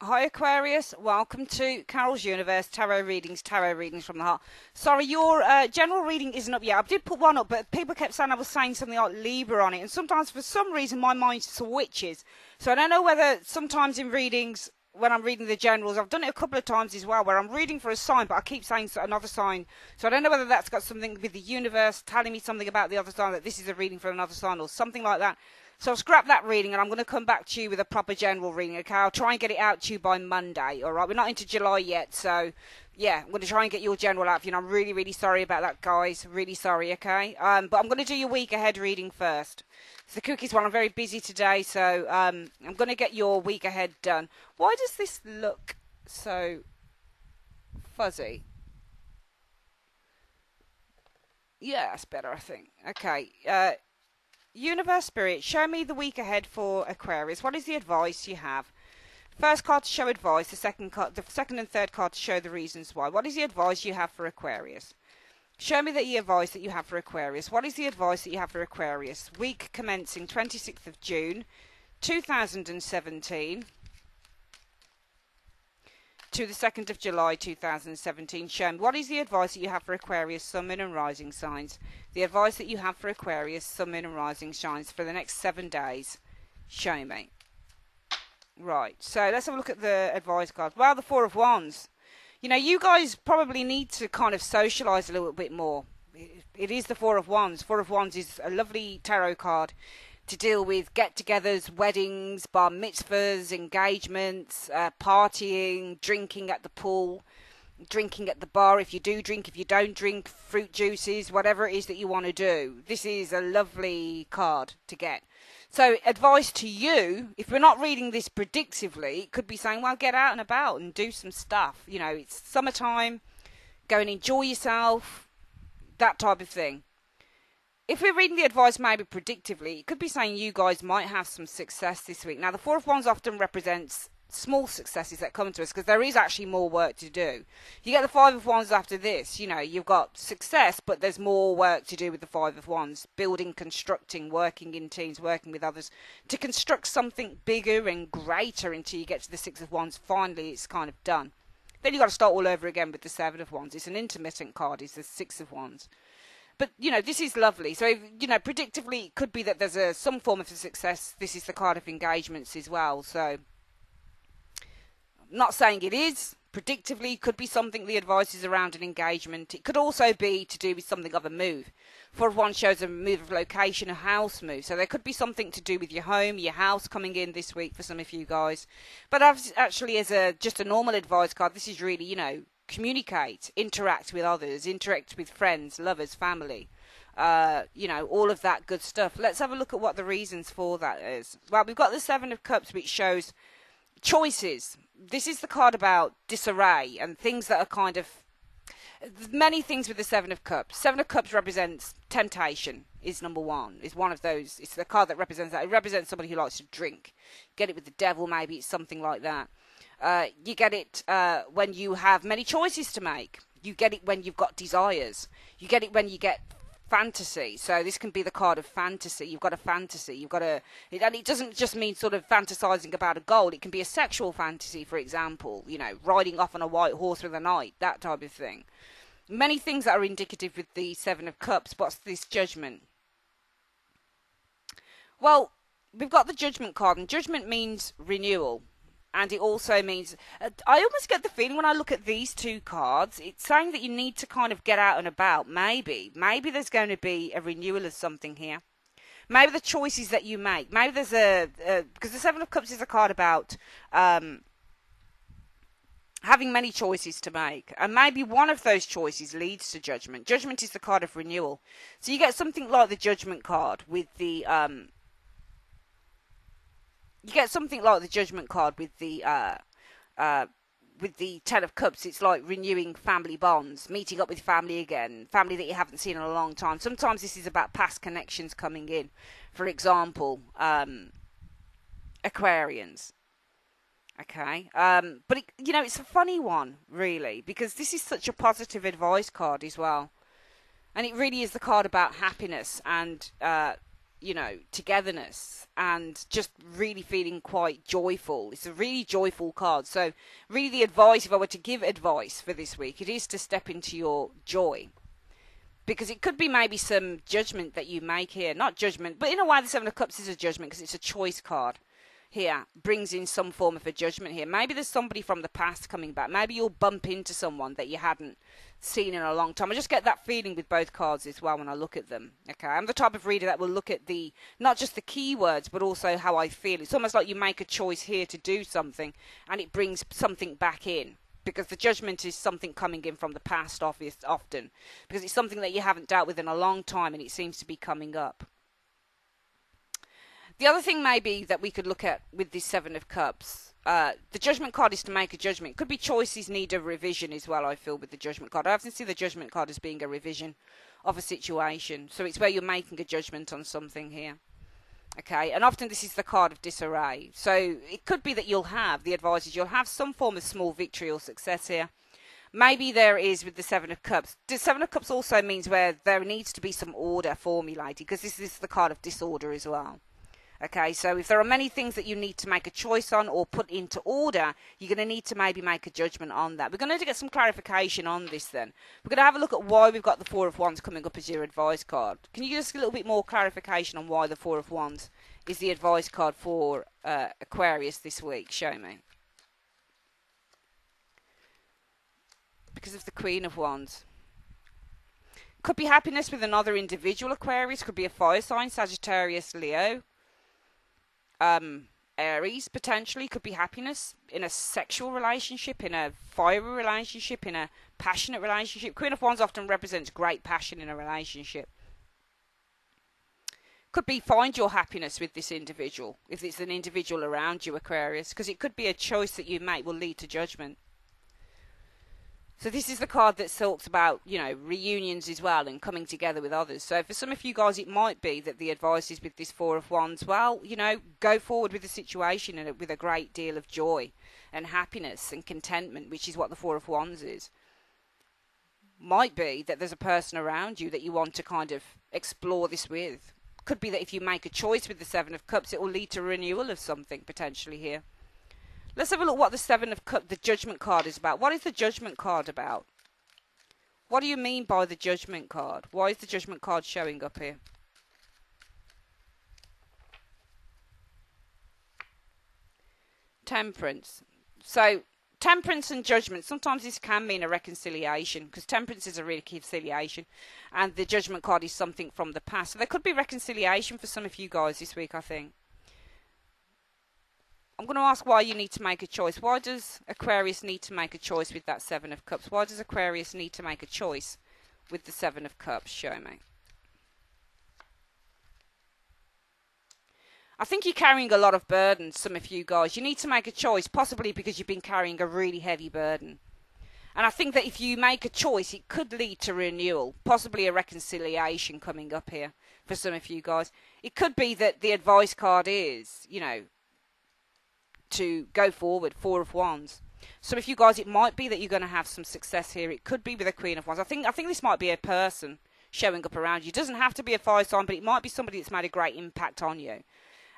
Hi Aquarius, welcome to Carol's Universe, tarot readings from the heart. Sorry, your general reading isn't up yet. I did put one up, but people kept saying I was saying something like Libra on it, and sometimes for some reason my mind switches. So I don't know whether sometimes in readings, when I'm reading the generals, I've done it a couple of times as well, where I'm reading for a sign, but I keep saying another sign. So I don't know whether that's got something with the universe telling me something about the other sign, that this is a reading for another sign or something like that. So I'll scrap that reading and I'm going to come back to you with a proper general reading, okay? I'll try and get it out to you by Monday, all right? We're not into July yet, so yeah, I'm going to try and get your general out for you. And I'm really, really sorry about that, guys. Really sorry, okay? But I'm going to do your week ahead reading first. It's the cookies one. I'm very busy today, so I'm going to get your week ahead done. Why does this look so fuzzy? Yeah, that's better, I think. Okay, Universe Spirit, show me the week ahead for Aquarius. What is the advice you have? First card to show advice, the second and third card to show the reasons why. What is the advice you have for Aquarius? Show me the advice that you have for Aquarius. What is the advice that you have for Aquarius? Week commencing 26th of June, 2017 to the 2nd of July 2017. Show me what is the advice that you have for Aquarius, Sun, Moon and Rising signs. The advice that you have for Aquarius, Sun, Moon and Rising signs for the next 7 days. Show me. Right, so let's have a look at the advice card. Well, the Four of Wands. You know, you guys probably need to kind of socialise a little bit more. It is the Four of Wands. Four of Wands is a lovely tarot card to deal with get-togethers, weddings, bar mitzvahs, engagements, partying, drinking at the pool, drinking at the bar if you do drink, if you don't drink, fruit juices, whatever it is that you want to do. This is a lovely card to get. So advice to you, if we're not reading this predictively, it could be saying, well, get out and about and do some stuff. You know, it's summertime, go and enjoy yourself, that type of thing. If we're reading the advice maybe predictively, it could be saying you guys might have some success this week. Now, the Four of Wands often represents small successes that come to us because there is actually more work to do. You get the Five of Wands after this, you know, you've got success, but there's more work to do with the Five of Wands. Building, constructing, working in teams, working with others to construct something bigger and greater until you get to the Six of Wands. Finally, it's kind of done. Then you've got to start all over again with the Seven of Wands. It's an intermittent card. It's the Six of Wands. But, you know, this is lovely. So, you know, predictively, it could be that there's some form of success. This is the card of engagements as well. So, I'm not saying it is. Predictively, it could be something the advice is around an engagement. It could also be to do with something of a move. Four of Wands shows a move of location, a house move. So there could be something to do with your home, your house coming in this week for some of you guys. But actually, as just a normal advice card, this is really, you know, communicate, interact with others, interact with friends, lovers, family, you know, all of that good stuff. Let's have a look at what the reasons for that is. Well, we've got the Seven of Cups, which shows choices. This is the card about disarray and things that are kind of many things with the Seven of Cups. Seven of Cups represents temptation, is number one. Is one of those. It's the card that represents that. It represents somebody who likes to drink. Get it with the devil, maybe it's something like that. You get it when you have many choices to make. You get it when you've got desires. You get it when you get fantasy. So this can be the card of fantasy. You've got a fantasy. You've got and it doesn't just mean sort of fantasizing about a goal. It can be a sexual fantasy, for example. You know, riding off on a white horse through the night, that type of thing. Many things that are indicative with the Seven of Cups. What's this Judgment? Well, we've got the Judgment card, and Judgment means renewal. And it also means, I almost get the feeling when I look at these two cards, it's saying that you need to kind of get out and about, maybe. Maybe there's going to be a renewal of something here. Maybe the choices that you make. Maybe there's because the Seven of Cups is a card about having many choices to make. And maybe one of those choices leads to Judgment. Judgment is the card of renewal. So you get something like the Judgment card with the you get something like the Judgment card with the Ten of Cups. It's like renewing family bonds, meeting up with family again, family that you haven't seen in a long time. Sometimes this is about past connections coming in. For example, Aquarians. Okay, but you know, it's a funny one, really, because this is such a positive advice card as well. And it really is the card about happiness and you know, togetherness and just really feeling quite joyful. It's a really joyful card. So really the advice, if I were to give advice for this week, it is to step into your joy. Because it could be maybe some judgment that you make here. Not judgment, but in a way the Seven of Cups is a judgment because it's a choice card here. Brings in some form of a judgment here. Maybe there's somebody from the past coming back. Maybe you'll bump into someone that you hadn't seen in a long time. I just get that feeling with both cards as well when I look at them. Okay, I'm the type of reader that will look at the not just the keywords but also how I feel. It's almost like you make a choice here to do something and it brings something back in. Because the judgment is something coming in from the past often. Because it's something that you haven't dealt with in a long time and it seems to be coming up. The other thing maybe that we could look at with this Seven of Cups, the Judgment card is to make a judgment. It could be choices need a revision as well, I feel, with the Judgment card. I often see the Judgment card as being a revision of a situation. So it's where you're making a judgment on something here. Okay, and often this is the card of disarray. So it could be that you'll have, the advice is you'll have some form of small victory or success here. Maybe there is with the Seven of Cups. The Seven of Cups also means where there needs to be some order formulated, because this is the card of disorder as well. Okay, so if there are many things that you need to make a choice on or put into order, you're going to need to maybe make a judgment on that. We're going to need to get some clarification on this then. We're going to have a look at why we've got the Four of Wands coming up as your advice card. Can you give us a little bit more clarification on why the Four of Wands is the advice card for Aquarius this week? Show me. Because of the Queen of Wands. Could be happiness with another individual Aquarius. Could be a fire sign, Sagittarius, Leo. Aries potentially. Could be happiness in a sexual relationship, in a fiery relationship, in a passionate relationship. Queen of Wands often represents great passion in a relationship. Could be find your happiness with this individual, if it's an individual around you, Aquarius, because it could be a choice that you make will lead to judgment. So this is the card that talks about, you know, reunions as well and coming together with others. So for some of you guys, it might be that the advice is with this Four of Wands, well, you know, go forward with the situation and with a great deal of joy and happiness and contentment, which is what the Four of Wands is. Might be that there's a person around you that you want to kind of explore this with. Could be that if you make a choice with the Seven of Cups, it will lead to renewal of something potentially here. Let's have a look what the Seven of Cups, the Judgment card is about. What is the Judgment card about? What do you mean by the Judgment card? Why is the Judgment card showing up here? Temperance. So, Temperance and Judgment, sometimes this can mean a reconciliation, because Temperance is a reconciliation, and the Judgment card is something from the past. So there could be reconciliation for some of you guys this week, I think. I'm going to ask why you need to make a choice. Why does Aquarius need to make a choice with that Seven of Cups? Why does Aquarius need to make a choice with the Seven of Cups? Show me. I think you're carrying a lot of burdens, some of you guys. You need to make a choice, possibly because you've been carrying a really heavy burden. And I think that if you make a choice, it could lead to renewal, possibly a reconciliation coming up here for some of you guys. It could be that the advice card is, you know, to go forward, Four of Wands. Some of you guys, it might be that you're going to have some success here. It could be with a Queen of Wands. I think this might be a person showing up around you. It doesn't have to be a fire sign, but it might be somebody that's made a great impact on you.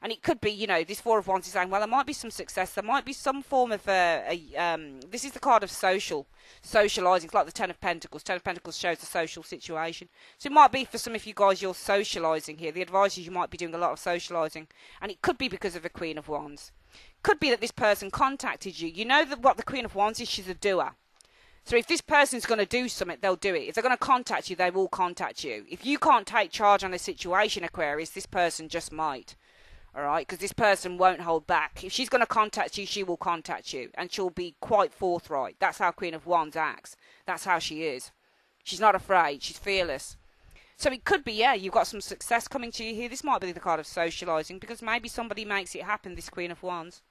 And it could be, you know, this Four of Wands is saying, well, there might be some success. There might be some form of this is the card of socialising. It's like the Ten of Pentacles. Ten of Pentacles shows the social situation. So it might be for some of you guys, you're socialising here. The advice is you might be doing a lot of socialising. And it could be because of a Queen of Wands. Could be that this person contacted you. You know that what the Queen of Wands is, she's a doer. So if this person's going to do something, they'll do it. If they're going to contact you, they will contact you. If you can't take charge on a situation, Aquarius, this person just might. Alright, because this person won't hold back. If she's going to contact you, she will contact you. And she'll be quite forthright. That's how Queen of Wands acts. That's how she is. She's not afraid. She's fearless. So it could be, yeah, you've got some success coming to you here. This might be the card of socialising, because maybe somebody makes it happen, this Queen of Wands.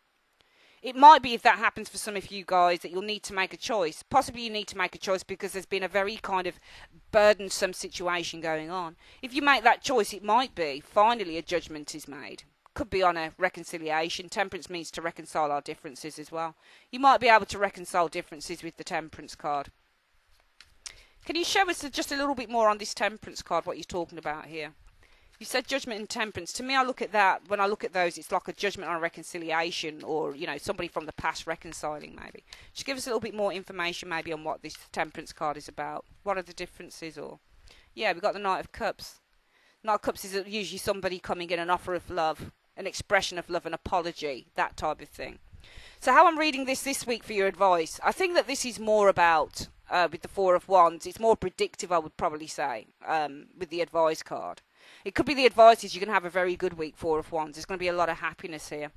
It might be, if that happens for some of you guys, that you'll need to make a choice. Possibly you need to make a choice because there's been a very kind of burdensome situation going on. If you make that choice, it might be finally a judgment is made. Could be on a reconciliation. Temperance means to reconcile our differences as well. You might be able to reconcile differences with the Temperance card. Can you show us just a little bit more on this Temperance card, what you're talking about here? You said judgment and temperance. To me, I look at that, when I look at those, it's like a judgment on a reconciliation, or, you know, somebody from the past reconciling, maybe. Just give us a little bit more information, maybe, on what this temperance card is about. What are the differences? Or, yeah, we've got the Knight of Cups. Knight of Cups is usually somebody coming in, an offer of love, an expression of love, an apology, that type of thing. So how I'm reading this week for your advice, I think that this is more about, with the Four of Wands, it's more predictive, I would probably say, with the advice card. It could be the advice is you're going to have a very good week, Four of Wands. There's going to be a lot of happiness here.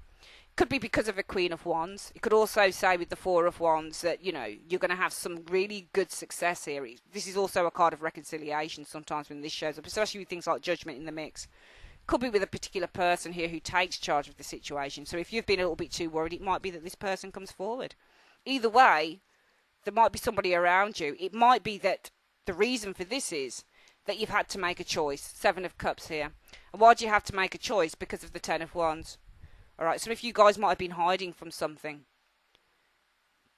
Could be because of a Queen of Wands. It could also say with the Four of Wands that, you know, you're going to have some really good success here. This is also a card of reconciliation sometimes when this shows up, especially with things like judgment in the mix. Could be with a particular person here who takes charge of the situation. So if you've been a little bit too worried, it might be that this person comes forward. Either way, there might be somebody around you. It might be that the reason for this is that you've had to make a choice. Seven of Cups here. And why do you have to make a choice? Because of the Ten of Wands. Alright, some of you guys might have been hiding from something.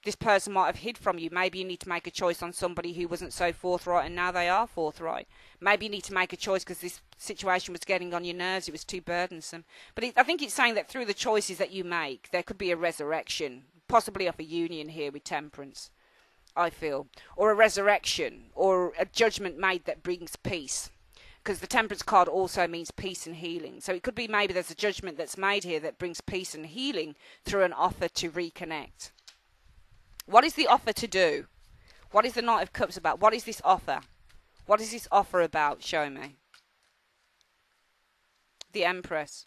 This person might have hid from you. Maybe you need to make a choice on somebody who wasn't so forthright and now they are forthright. Maybe you need to make a choice because this situation was getting on your nerves. It was too burdensome. But I think it's saying that through the choices that you make, there could be a resurrection. Possibly of a union here with temperance, I feel. Or a resurrection. Or a judgment made that brings peace. Because the temperance card also means peace and healing. So it could be maybe there's a judgment that's made here that brings peace and healing through an offer to reconnect. What is the offer to do? What is the Knight of Cups about? What is this offer? What is this offer about? Show me. The Empress.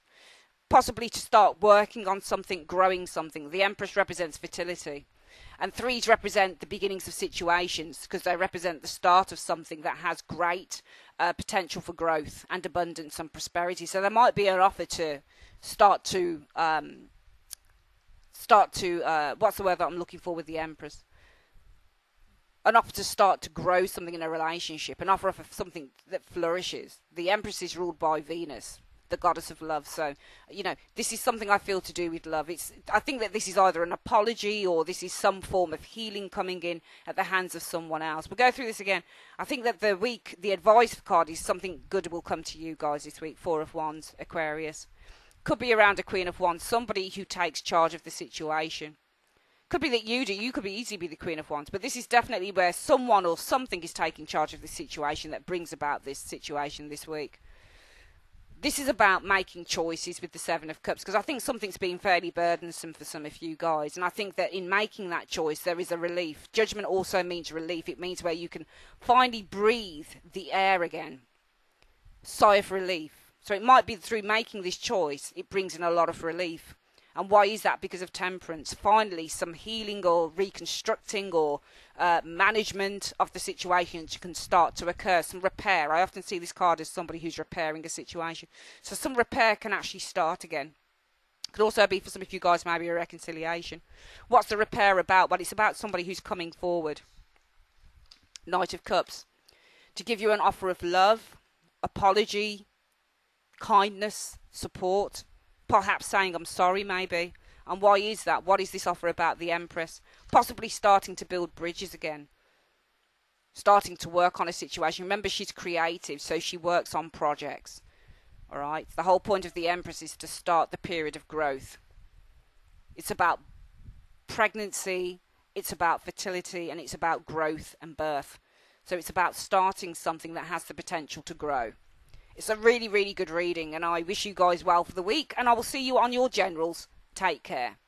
Possibly to start working on something, growing something. The Empress represents fertility. And threes represent the beginnings of situations because they represent the start of something that has great potential for growth and abundance and prosperity. So there might be an offer to start to what's the word that I'm looking for with the Empress? An offer to start to grow something in a relationship. An offer of something that flourishes. The Empress is ruled by Venus, the goddess of love. So, you know, this is something I feel to do with love. I think that this is either an apology or this is some form of healing coming in at the hands of someone else. We'll go through this again. I think that the advice card is something good will come to you guys this week. Four of Wands, Aquarius. Could be around a Queen of Wands, somebody who takes charge of the situation. Could be that you do. You could be easily be the Queen of Wands, but this is definitely where someone or something is taking charge of the situation that brings about this situation this week. This is about making choices with the Seven of Cups, because I think something's been fairly burdensome for some of you guys, and I think that in making that choice there is a relief. Judgment also means relief. It means where you can finally breathe the air again. Sigh of relief. So it might be through making this choice, it brings in a lot of relief. And why is that? Because of temperance. Finally, some healing or reconstructing or management of the situation can start to occur. Some repair. I often see this card as somebody who's repairing a situation. So some repair can actually start again. Could also be for some of you guys maybe a reconciliation. What's the repair about? Well, it's about somebody who's coming forward. Knight of Cups. To give you an offer of love, apology, kindness, support, perhaps saying I'm sorry maybe. And why is that? What is this offer about? The Empress. Possibly starting to build bridges again. Starting to work on a situation. Remember, she's creative, so she works on projects. Alright? The whole point of the Empress is to start the period of growth. It's about pregnancy, it's about fertility, and it's about growth and birth. So it's about starting something that has the potential to grow. It's a really, really good reading, and I wish you guys well for the week, and I will see you on your generals. Take care.